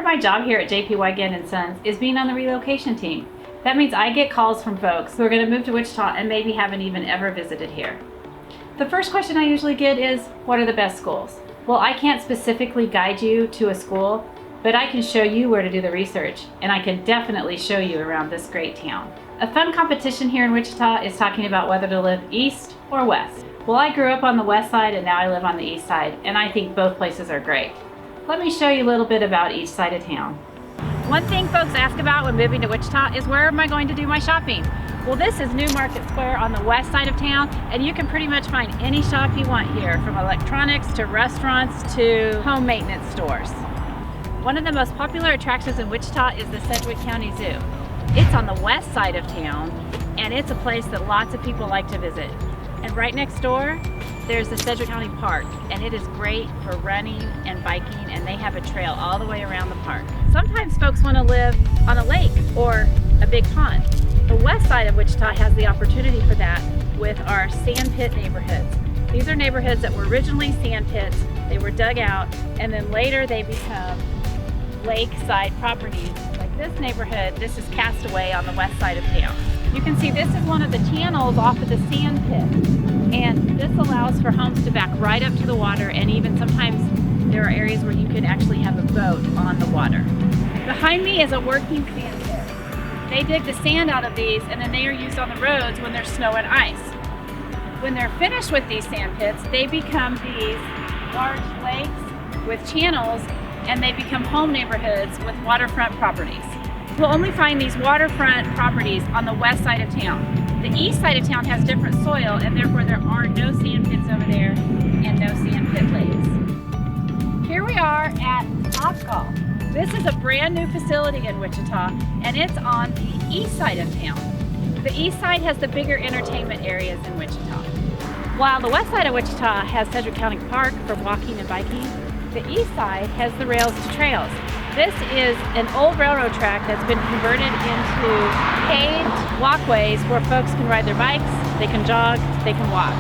my job here at JP Wygant & Sons is being on the relocation team. That means I get calls from folks who are going to move to Wichita and maybe haven't even ever visited here. The first question I usually get is, what are the best schools? Well, I can't specifically guide you to a school, but I can show you where to do the research, and I can definitely show you around this great town. A fun competition here in Wichita is talking about whether to live east or west. Well, I grew up on the west side and now I live on the east side, and I think both places are great. Let me show you a little bit about each side of town. One thing folks ask about when moving to Wichita is, where am I going to do my shopping? Well, this is New Market Square on the west side of town, and you can pretty much find any shop you want here, from electronics to restaurants to home maintenance stores. One of the most popular attractions in Wichita is the Sedgwick County Zoo. It's on the west side of town, and it's a place that lots of people like to visit. And right next door, there's the Sedgwick County Park, and it is great for running and biking, and they have a trail all the way around the park. Sometimes folks want to live on a lake or a big pond. The west side of Wichita has the opportunity for that with our sand pit neighborhoods. These are neighborhoods that were originally sand pits. They were dug out, and then later they become lakeside properties. Like this neighborhood, this is Castaway on the west side of town. You can see this is one of the channels off of the sand pit, and this allows for homes to back right up to the water, and even sometimes there are areas where you can actually have a boat on the water. Behind me is a working sand pit. They dig the sand out of these, and then they are used on the roads when there's snow and ice. When they're finished with these sand pits, they become these large lakes with channels, and they become home neighborhoods with waterfront properties. We'll only find these waterfront properties on the west side of town. The east side of town has different soil, and therefore there are no sand pits over there and no sand pit lakes. Here we are at Topgolf. This is a brand new facility in Wichita, and it's on the east side of town. The east side has the bigger entertainment areas in Wichita. While the west side of Wichita has Sedgwick County Park for walking and biking, the east side has the rails to trails. This is an old railroad track that's been converted into paved walkways where folks can ride their bikes, they can jog, they can walk.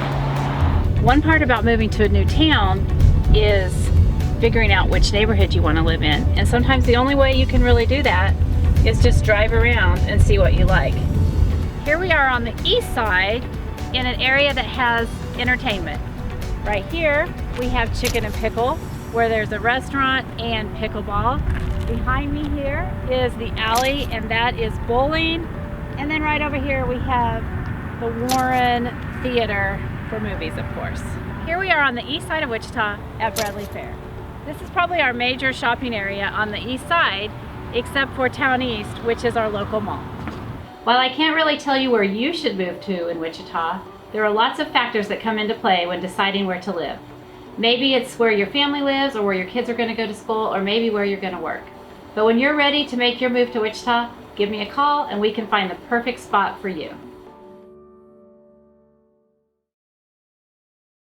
One part about moving to a new town is figuring out which neighborhood you want to live in. And sometimes the only way you can really do that is just drive around and see what you like. Here we are on the east side in an area that has entertainment. Right here we have Chicken and Pickle, where there's a restaurant and pickleball. Behind me here is the alley, and that is bowling. And then right over here we have the Warren Theater for movies, of course. Here we are on the east side of Wichita at Bradley Fair. This is probably our major shopping area on the east side, except for Town East, which is our local mall. While I can't really tell you where you should move to in Wichita, there are lots of factors that come into play when deciding where to live. Maybe it's where your family lives, or where your kids are going to go to school, or maybe where you're going to work. But when you're ready to make your move to Wichita, give me a call and we can find the perfect spot for you.